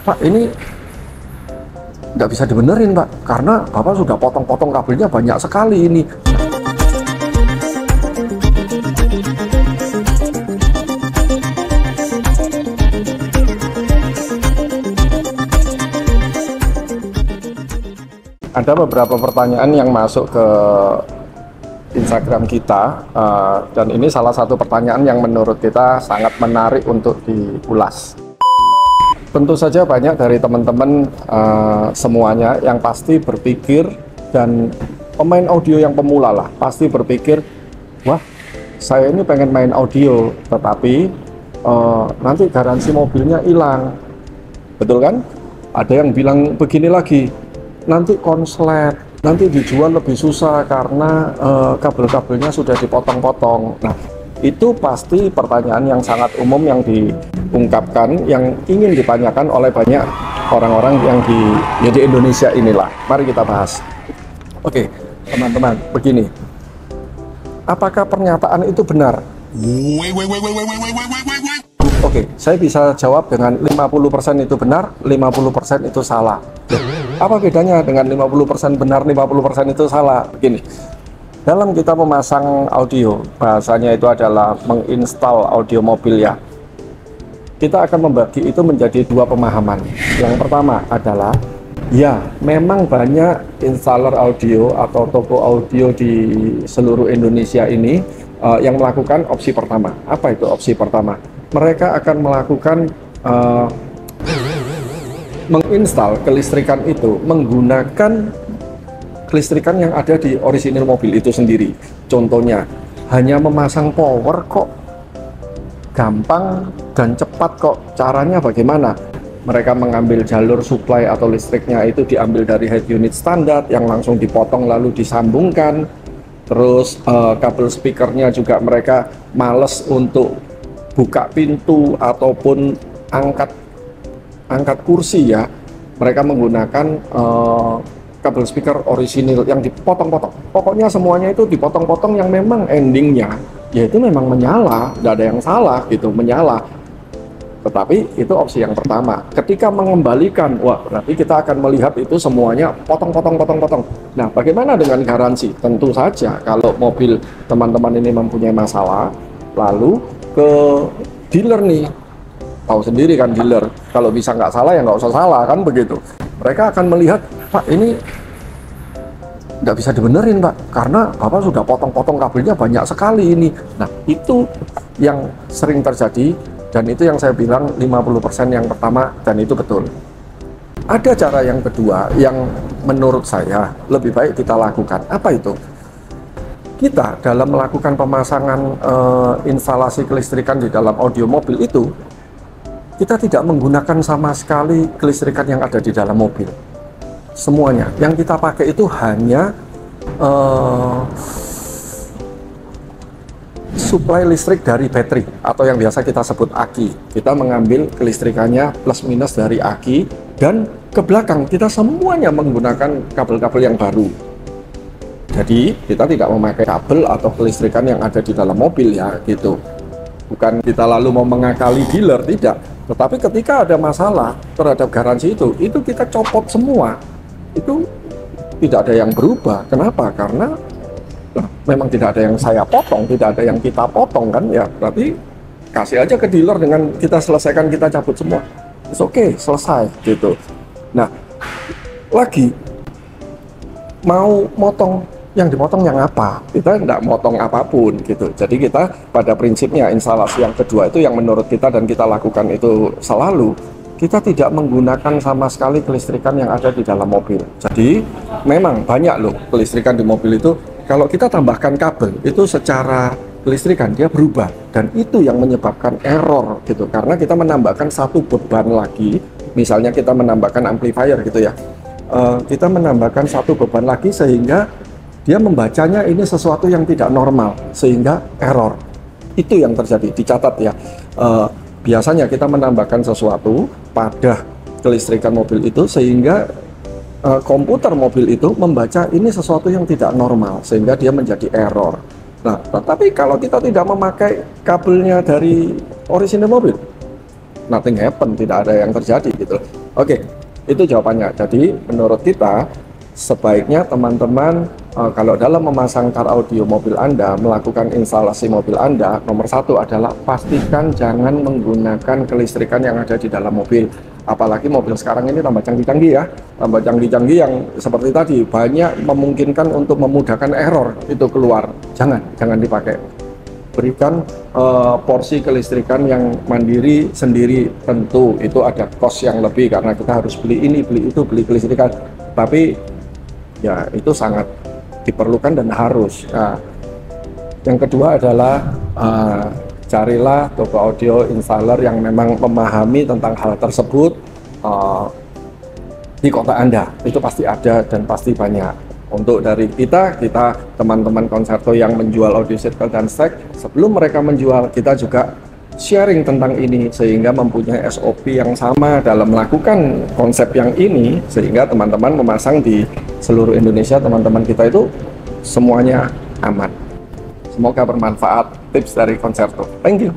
Pak, ini nggak bisa dibenerin Pak, karena Bapak sudah potong-potong kabelnya banyak sekali ini. Ada beberapa pertanyaan yang masuk ke Instagram kita, dan ini salah satu pertanyaan yang menurut kita sangat menarik untuk diulas. Tentu saja banyak dari teman-teman semuanya yang pasti berpikir, dan pemain audio yang pemula lah, pasti berpikir, wah saya ini pengen main audio, tetapi nanti garansi mobilnya hilang. Betul kan? Ada yang bilang begini lagi, nanti konslet, nanti dijual lebih susah karena kabel-kabelnya sudah dipotong-potong. Nah, itu pasti pertanyaan yang sangat umum yang diungkapkan, yang ingin ditanyakan oleh banyak orang-orang yang di Indonesia inilah. Mari kita bahas. Oke, teman-teman, begini. Apakah pernyataan itu benar? Oke, saya bisa jawab dengan 50% itu benar, 50% itu salah. Apa bedanya dengan 50% benar, 50% itu salah? Begini, dalam kita memasang audio, bahasanya itu adalah menginstal audio mobil ya, kita akan membagi itu menjadi dua pemahaman. Yang pertama adalah, ya memang banyak installer audio atau toko audio di seluruh Indonesia ini yang melakukan opsi pertama. Apa itu opsi pertama? Mereka akan melakukan menginstal kelistrikan itu menggunakan kelistrikan yang ada di orisinil mobil itu sendiri. Contohnya, hanya memasang power kok gampang dan cepat kok. Caranya bagaimana? Mereka mengambil jalur supply atau listriknya itu diambil dari head unit standar yang langsung dipotong lalu disambungkan. Terus kabel speakernya juga mereka males untuk buka pintu ataupun angkat kursi ya, mereka menggunakan kabel speaker orisinil yang dipotong-potong. Pokoknya semuanya itu dipotong-potong yang memang endingnya yaitu memang menyala, tidak ada yang salah gitu, menyala. Tetapi itu opsi yang pertama. Ketika mengembalikan, wah berarti kita akan melihat itu semuanya potong-potong. Nah, bagaimana dengan garansi? Tentu saja kalau mobil teman-teman ini mempunyai masalah, lalu ke dealer nih, tahu sendiri kan dealer, kalau bisa nggak salah ya nggak usah salah kan begitu. Mereka akan melihat, Pak ini nggak bisa dibenerin Pak, karena Bapak sudah potong-potong kabelnya banyak sekali ini. Nah itu yang sering terjadi, dan itu yang saya bilang 50% yang pertama, dan itu betul. Ada cara yang kedua yang menurut saya lebih baik kita lakukan. Apa itu? Kita dalam melakukan pemasangan instalasi kelistrikan di dalam audio mobil itu, kita tidak menggunakan sama sekali kelistrikan yang ada di dalam mobil. Semuanya yang kita pakai itu hanya suplai listrik dari baterai atau yang biasa kita sebut aki. Kita mengambil kelistrikannya plus minus dari aki, dan ke belakang kita semuanya menggunakan kabel-kabel yang baru. Jadi kita tidak memakai kabel atau kelistrikan yang ada di dalam mobil ya gitu. Bukan kita lalu mau mengakali dealer, tidak. Tetapi ketika ada masalah terhadap garansi itu kita copot semua. Itu tidak ada yang berubah. Kenapa? Karena memang tidak ada yang saya potong, tidak ada yang kita potong kan ya. Berarti kasih aja ke dealer dengan kita selesaikan, kita cabut semua. It's okay, selesai gitu. Nah, lagi mau motong, yang dipotong yang apa? Kita tidak motong apapun gitu. Jadi kita pada prinsipnya instalasi yang kedua itu yang menurut kita dan kita lakukan itu selalu, kita tidak menggunakan sama sekali kelistrikan yang ada di dalam mobil. Jadi memang banyak loh kelistrikan di mobil itu, kalau kita tambahkan kabel itu secara kelistrikan dia berubah, dan itu yang menyebabkan error gitu, karena kita menambahkan satu beban lagi. Misalnya kita menambahkan amplifier gitu ya, kita menambahkan satu beban lagi sehingga dia membacanya ini sesuatu yang tidak normal, sehingga error. Itu yang terjadi, dicatat ya. Biasanya kita menambahkan sesuatu pada kelistrikan mobil itu sehingga komputer mobil itu membaca ini sesuatu yang tidak normal, sehingga dia menjadi error. Nah, tetapi kalau kita tidak memakai kabelnya dari orisinil mobil, nothing happen, tidak ada yang terjadi gitu. Oke, itu jawabannya. Jadi menurut kita sebaiknya teman-teman kalau dalam memasang car audio mobil Anda, melakukan instalasi mobil Anda, nomor satu adalah pastikan jangan menggunakan kelistrikan yang ada di dalam mobil. Apalagi mobil sekarang ini tambah canggih-canggih ya, tambah canggih-canggih yang seperti tadi banyak memungkinkan untuk memudahkan error itu keluar. Jangan dipakai. Berikan porsi kelistrikan yang mandiri sendiri, tentu itu ada cost yang lebih karena kita harus beli ini, beli itu, beli kelistrikan. Tapi ya itu sangat diperlukan dan harus. Nah, yang kedua adalah carilah toko audio installer yang memang memahami tentang hal tersebut di kota Anda. Itu pasti ada dan pasti banyak. Untuk dari kita teman-teman Concerto yang menjual audio circle dan stack, sebelum mereka menjual, kita juga sharing tentang ini sehingga mempunyai SOP yang sama dalam melakukan konsep yang ini, sehingga teman-teman memasang di seluruh Indonesia, teman-teman kita itu semuanya aman. Semoga bermanfaat tips dari Concerto. Thank you.